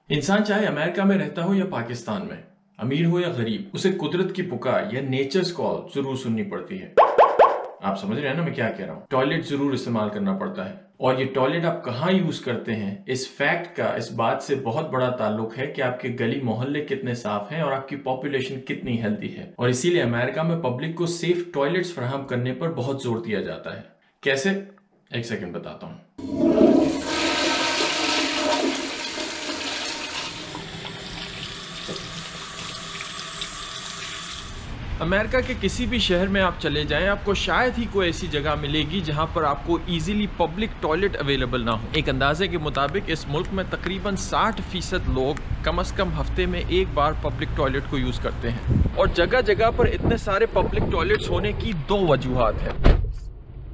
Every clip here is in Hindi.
इंसान चाहे अमेरिका में रहता हो या पाकिस्तान में, अमीर हो या गरीब, उसे कुदरत की पुकार या नेचर्स कॉल जरूर सुननी पड़ती है। आप समझ रहे हैं ना मैं क्या कह रहा हूँ? टॉयलेट जरूर इस्तेमाल करना पड़ता है, और ये टॉयलेट आप कहाँ यूज करते हैं, इस फैक्ट का इस बात से बहुत बड़ा ताल्लुक है कि आपके गली मोहल्ले कितने साफ हैं और आपकी पॉपुलेशन कितनी हेल्दी है। और इसीलिए अमेरिका में पब्लिक को सेफ टॉयलेट्स फराहम करने पर बहुत जोर दिया जाता है। कैसे? एक सेकंड बताता हूँ। अमेरिका के किसी भी शहर में आप चले जाएं, आपको शायद ही कोई ऐसी जगह मिलेगी जहां पर आपको इजीली पब्लिक टॉयलेट अवेलेबल ना हो। एक अंदाजे के मुताबिक इस मुल्क में तकरीबन 60% लोग कम से कम हफ्ते में एक बार पब्लिक टॉयलेट को यूज करते हैं। और जगह जगह पर इतने सारे पब्लिक टॉयलेट्स होने की दो वजूहात हैं।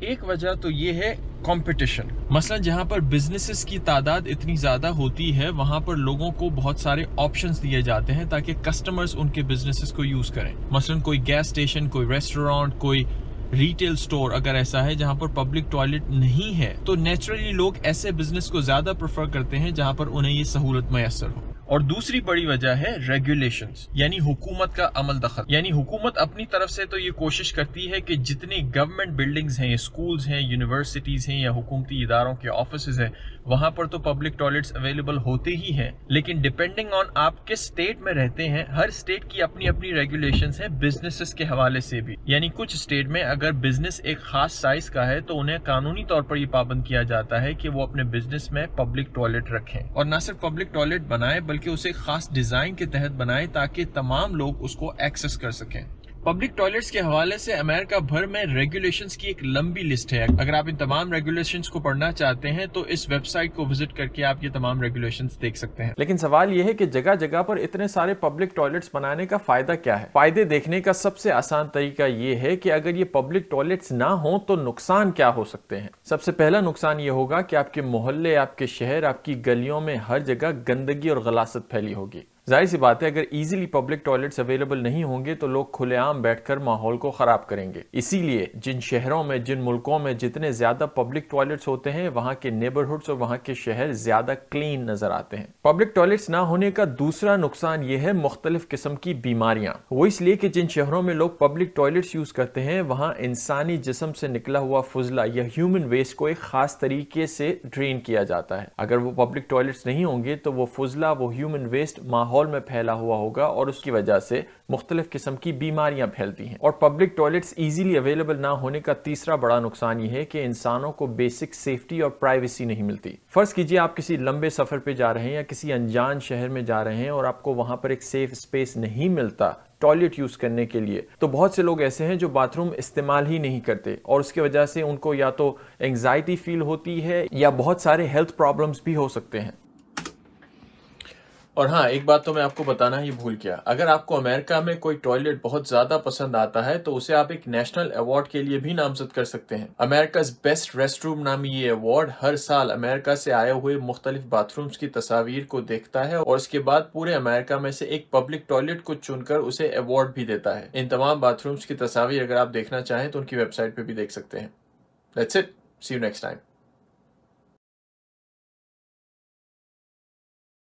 एक वजह तो ये है कंपटीशन। मसलन जहां पर बिजनेसेस की तादाद इतनी ज्यादा होती है, वहां पर लोगों को बहुत सारे ऑप्शंस दिए जाते हैं ताकि कस्टमर्स उनके बिजनेसेस को यूज करें। मसलन कोई गैस स्टेशन, कोई रेस्टोरेंट, कोई रिटेल स्टोर अगर ऐसा है जहां पर पब्लिक टॉयलेट नहीं है, तो नेचुरली लोग ऐसे बिजनेस को ज्यादा प्रेफर करते हैं जहां पर उन्हें ये सहूलत मैसर हो। और दूसरी बड़ी वजह है रेगुलेशंस, यानी हुकूमत का अमल दखल। यानी हुकूमत अपनी तरफ से तो ये कोशिश करती है कि जितनी गवर्नमेंट बिल्डिंग्स हैं, स्कूल्स हैं, यूनिवर्सिटीज हैं या हुकूमती इदारों के ऑफिस हैं, वहां पर तो पब्लिक टॉयलेट्स अवेलेबल होते ही हैं। लेकिन डिपेंडिंग ऑन आप किस स्टेट में रहते हैं, हर स्टेट की अपनी अपनी रेगुलेशंस है बिजनेसेस के हवाले से भी। यानी कुछ स्टेट में अगर बिजनेस एक खास साइज का है तो उन्हें कानूनी तौर पर यह पाबंद किया जाता है कि वो अपने बिजनेस में पब्लिक टॉयलेट रखें, और न सिर्फ पब्लिक टॉयलेट बनाए बल्कि उसे खास डिजाइन के तहत बनाए ताकि तमाम लोग उसको एक्सेस कर सकें। पब्लिक टॉयलेट्स के हवाले से अमेरिका भर में रेगुलेशंस की एक लंबी लिस्ट है। अगर आप इन तमाम रेगुलेशंस को पढ़ना चाहते हैं तो इस वेबसाइट को विजिट करके आप ये तमाम रेगुलेशंस देख सकते हैं। लेकिन सवाल यह है कि जगह जगह पर इतने सारे पब्लिक टॉयलेट्स बनाने का फायदा क्या है? फायदे देखने का सबसे आसान तरीका ये है कि अगर ये पब्लिक टॉयलेट्स ना हो तो नुकसान क्या हो सकते हैं। सबसे पहला नुकसान ये होगा कि आपके मोहल्ले, आपके शहर, आपकी गलियों में हर जगह गंदगी और गलासत फैली होगी। जाहिर सी बात है, अगर इजीली पब्लिक टॉयलेट्स अवेलेबल नहीं होंगे तो लोग खुलेआम बैठकर माहौल को खराब करेंगे। इसीलिए जिन शहरों में, जिन मुल्कों में जितने ज्यादा पब्लिक टॉयलेट्स होते हैं, वहां के नेबरहुड्स और वहां के शहर ज्यादा क्लीन नजर आते हैं। पब्लिक टॉयलेट्स ना होने का दूसरा नुकसान यह है मुख्तलिफ किस्म की बीमारियां। वो इसलिए कि जिन शहरों में लोग पब्लिक टॉयलेट्स यूज करते हैं, वहां इंसानी जिस्म से निकला हुआ फुजला या ह्यूमन वेस्ट को एक खास तरीके से ड्रेन किया जाता है। अगर वो पब्लिक टॉयलेट्स नहीं होंगे तो वो फुजला, वो ह्यूमन वेस्ट माहौल में फैला हुआ होगा और उसकी वजह से मुख्तलिफ किस्म की बीमारियां फैलती हैं। और पब्लिक टॉयलेट्स इजीली अवेलेबल ना होने का तीसरा बड़ा नुकसान यह है कि इंसानों को बेसिक सेफ्टी और प्राइवेसी नहीं मिलती। फर्ज कीजिए आप किसी लंबे सफर पे जा रहे हैं या किसी अनजान शहर में जा रहे हैं और आपको वहां पर एक सेफ स्पेस नहीं मिलता टॉयलेट यूज करने के लिए, तो बहुत से लोग ऐसे हैं जो बाथरूम इस्तेमाल ही नहीं करते और उसकी वजह से उनको या तो एंजाइटी फील होती है या बहुत सारे हेल्थ प्रॉब्लम्स भी हो सकते हैं। और हाँ, एक बात तो मैं आपको बताना ही भूल गया, अगर आपको अमेरिका में कोई टॉयलेट बहुत ज्यादा पसंद आता है तो उसे आप एक नेशनल अवार्ड के लिए भी नामजद कर सकते हैं। अमेरिकाज बेस्ट रेस्ट रूम नामी ये अवार्ड हर साल अमेरिका से आए हुए मुख्तलिफ बाथरूम्स की तस्वीर को देखता है और उसके बाद पूरे अमेरिका में से एक पब्लिक टॉयलेट को चुनकर उसे अवार्ड भी देता है। इन तमाम बाथरूम्स की तस्वीर अगर आप देखना चाहें तो उनकी वेबसाइट पे भी देख सकते हैं। That's it. See you next time.